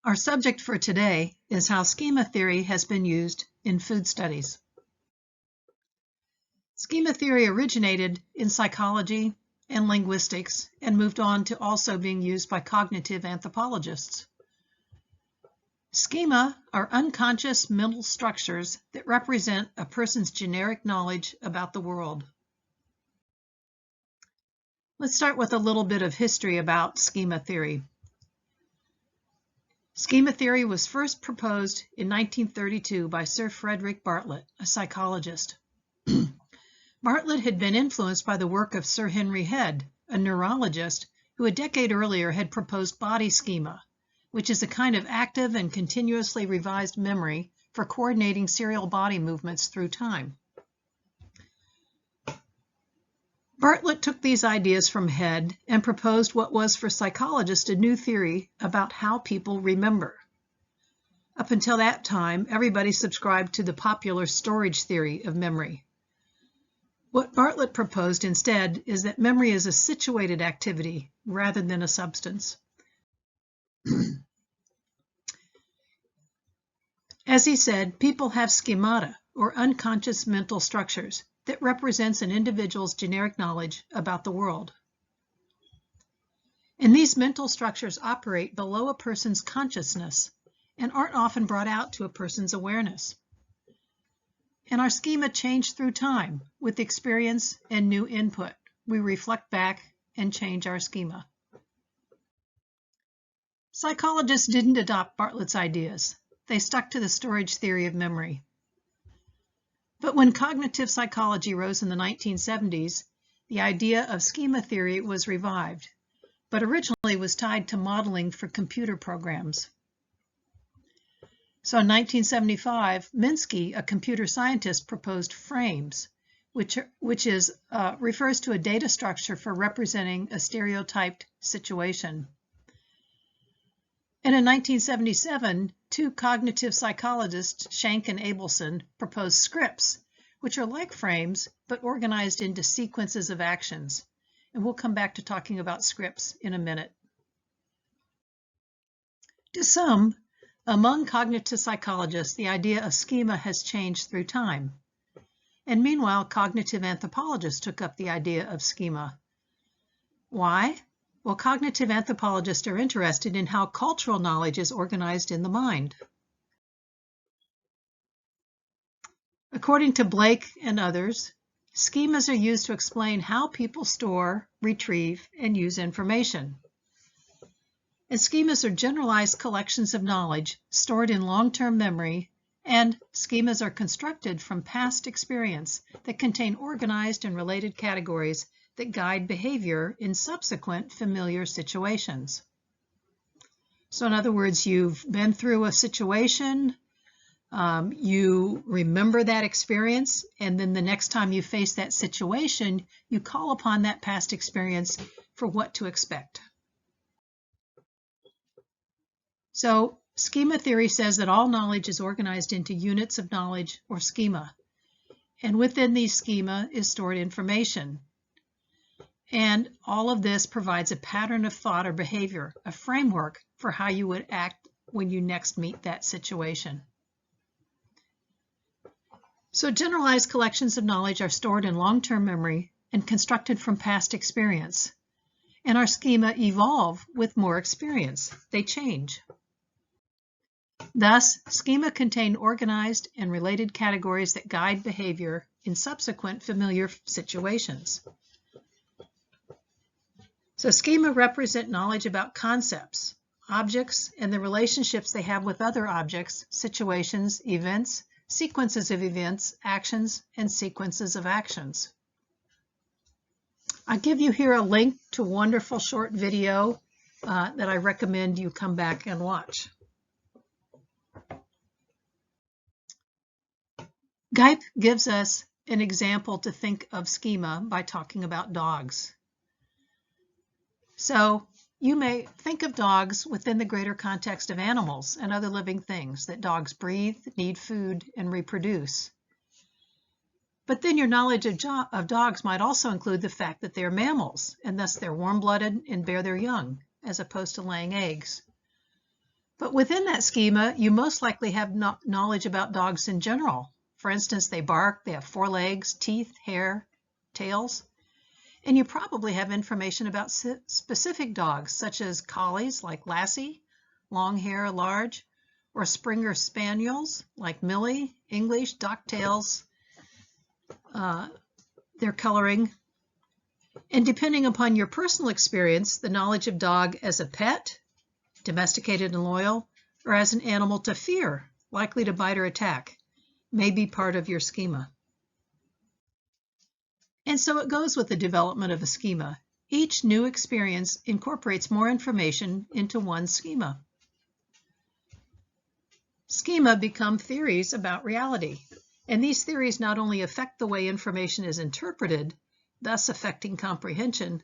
Our subject for today is how schema theory has been used in food studies. Schema theory originated in psychology and linguistics and moved on to also being used by cognitive anthropologists. Schema are unconscious mental structures that represent a person's generic knowledge about the world. Let's start with a little bit of history about schema theory. Schema theory was first proposed in 1932 by Sir Frederick Bartlett, a psychologist. Bartlett had been influenced by the work of Sir Henry Head, a neurologist who a decade earlier had proposed body schema, which is a kind of active and continuously revised memory for coordinating serial body movements through time. Bartlett took these ideas from Head and proposed what was for psychologists a new theory about how people remember. Up until that time, everybody subscribed to the popular storage theory of memory. What Bartlett proposed instead is that memory is a situated activity rather than a substance. As he said, people have schemata, or unconscious mental structures, that represents an individual's generic knowledge about the world. And these mental structures operate below a person's consciousness and aren't often brought out to a person's awareness. And our schema change through time with experience and new input. We reflect back and change our schema. Psychologists didn't adopt Bartlett's ideas. They stuck to the storage theory of memory. But when cognitive psychology rose in the 1970s, the idea of schema theory was revived, but originally was tied to modeling for computer programs. So in 1975, Minsky, a computer scientist, proposed frames, which refers to a data structure for representing a stereotyped situation. And in 1977, two cognitive psychologists, Schenck and Abelson, proposed scripts, which are like frames, but organized into sequences of actions. And we'll come back to talking about scripts in a minute. To some, among cognitive psychologists, the idea of schema has changed through time. And meanwhile, cognitive anthropologists took up the idea of schema. Why? Well, cognitive anthropologists are interested in how cultural knowledge is organized in the mind. According to Blake and others, schemas are used to explain how people store, retrieve, and use information. And schemas are generalized collections of knowledge stored in long-term memory, and schemas are constructed from past experience that contain organized and related categories that guide behavior in subsequent familiar situations. So in other words, you've been through a situation, you remember that experience, and then the next time you face that situation, you call upon that past experience for what to expect. So schema theory says that all knowledge is organized into units of knowledge or schema, and within these schema is stored information. And all of this provides a pattern of thought or behavior, a framework for how you would act when you next meet that situation. So generalized collections of knowledge are stored in long-term memory and constructed from past experience. And our schema evolve with more experience. They change. Thus, schema contain organized and related categories that guide behavior in subsequent familiar situations. So schema represent knowledge about concepts, objects, and the relationships they have with other objects, situations, events, sequences of events, actions, and sequences of actions. I give you here a link to a wonderful short video that I recommend you come back and watch. Gipe gives us an example to think of schema by talking about dogs. So you may think of dogs within the greater context of animals and other living things, that dogs breathe, need food, and reproduce. But then your knowledge of dogs might also include the fact that they're mammals, and thus they're warm-blooded and bear their young, as opposed to laying eggs. But within that schema, you most likely have knowledge about dogs in general. For instance, they bark, they have 4 legs, teeth, hair, tails. And you probably have information about specific dogs, such as collies like Lassie, long hair, large, or Springer Spaniels like Millie, English, Docktails, their coloring. And depending upon your personal experience, the knowledge of dog as a pet, domesticated and loyal, or as an animal to fear, likely to bite or attack, may be part of your schema. And so it goes with the development of a schema. Each new experience incorporates more information into one schema. Schema become theories about reality, and these theories not only affect the way information is interpreted, thus affecting comprehension,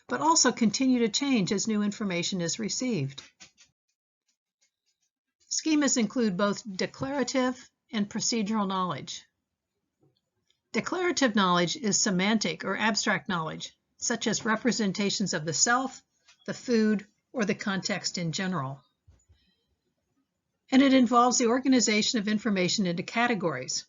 but also continue to change as new information is received. Schemas include both declarative and procedural knowledge. Declarative knowledge is semantic or abstract knowledge, such as representations of the self, the food, or the context in general. And it involves the organization of information into categories.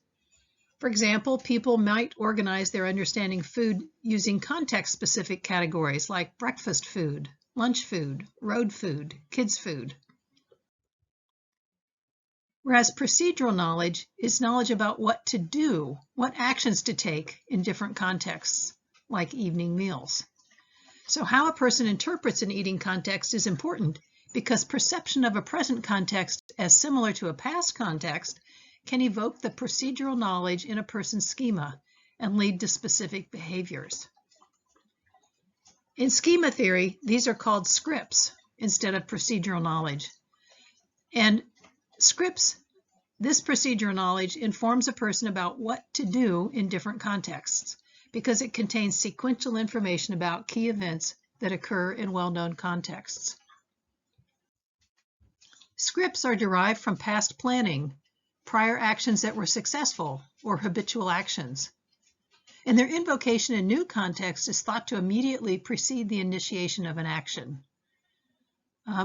For example, people might organize their understanding of food using context-specific categories like breakfast food, lunch food, road food, kids' food. Whereas procedural knowledge is knowledge about what to do, what actions to take in different contexts, like evening meals. So how a person interprets an eating context is important because perception of a present context as similar to a past context can evoke the procedural knowledge in a person's schema and lead to specific behaviors. In schema theory, these are called scripts instead of procedural knowledge. And scripts, this procedural knowledge informs a person about what to do in different contexts because it contains sequential information about key events that occur in well-known contexts. Scripts are derived from past planning, prior actions that were successful, or habitual actions. And their invocation in new contexts is thought to immediately precede the initiation of an action.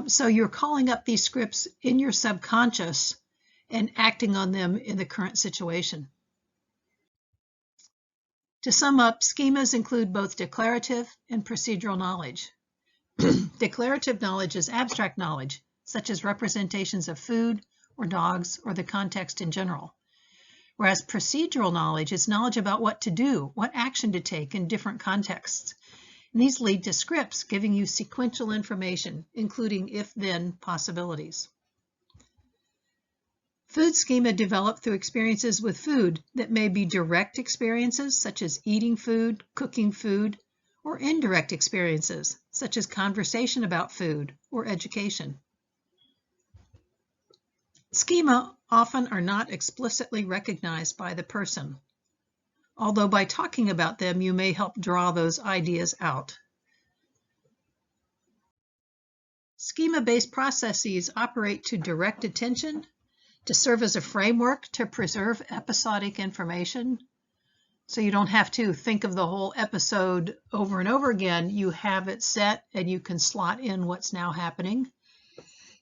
So you're calling up these scripts in your subconscious and acting on them in the current situation. To sum up, schemas include both declarative and procedural knowledge. Declarative knowledge is abstract knowledge, such as representations of food or dogs or the context in general. Whereas procedural knowledge is knowledge about what to do, what action to take in different contexts. And these lead to scripts giving you sequential information, including if-then possibilities. Food schema developed through experiences with food that may be direct experiences, such as eating food, cooking food, or indirect experiences, such as conversation about food or education. Schema often are not explicitly recognized by the person, although by talking about them, you may help draw those ideas out. Schema-based processes operate to direct attention, to serve as a framework to preserve episodic information. So you don't have to think of the whole episode over and over again. You have it set and you can slot in what's now happening.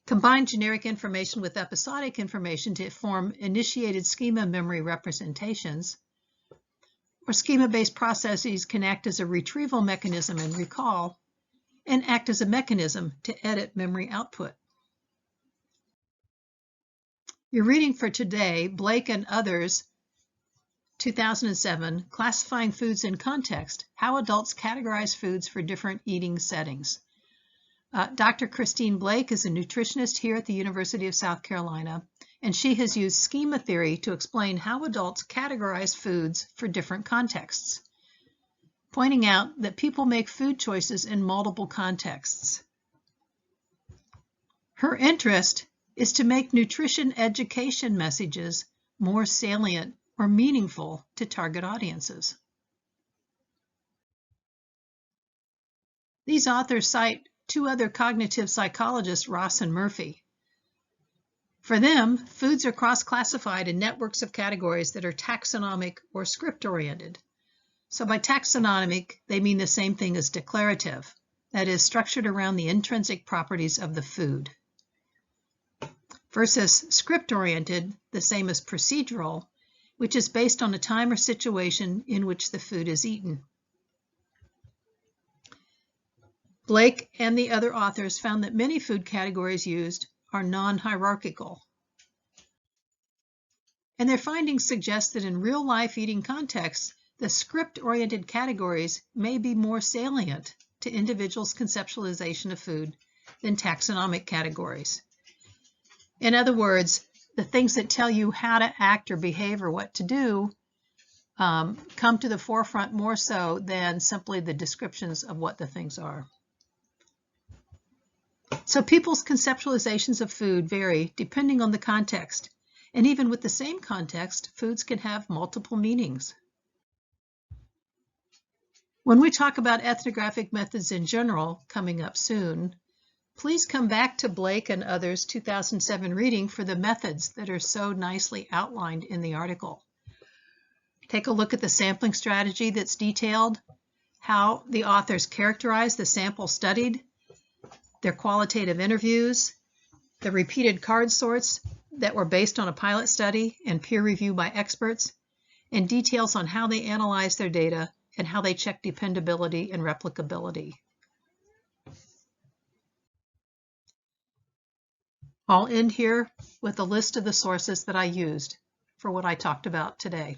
Combine generic information with episodic information to form initiated schema memory representations. Or schema-based processes can act as a retrieval mechanism in recall and act as a mechanism to edit memory output. Your reading for today, Blake and others, 2007, Classifying Foods in Context, How Adults Categorize Foods for Different Eating Settings. Dr. Christine Blake is a nutritionist here at the University of South Carolina, and she has used schema theory to explain how adults categorize foods for different contexts, pointing out that people make food choices in multiple contexts. Her interest is to make nutrition education messages more salient or meaningful to target audiences. These authors cite 2 other cognitive psychologists, Ross and Murphy. For them, foods are cross-classified in networks of categories that are taxonomic or script-oriented. So by taxonomic, they mean the same thing as declarative, that is, structured around the intrinsic properties of the food. versus script-oriented, the same as procedural, which is based on a time or situation in which the food is eaten. Blake and the other authors found that many food categories used are non-hierarchical. And their findings suggest that in real-life eating contexts, the script-oriented categories may be more salient to individuals' conceptualization of food than taxonomic categories. In other words, the things that tell you how to act or behave or what to do come to the forefront more so than simply the descriptions of what the things are. So people's conceptualizations of food vary depending on the context, and even with the same context, foods can have multiple meanings. When we talk about ethnographic methods in general, coming up soon, please come back to Blake and others' 2007 reading for the methods that are so nicely outlined in the article. Take a look at the sampling strategy that's detailed, how the authors characterize the sample studied, their qualitative interviews, the repeated card sorts that were based on a pilot study and peer review by experts, and details on how they analyze their data and how they check dependability and replicability. I'll end here with a list of the sources that I used for what I talked about today.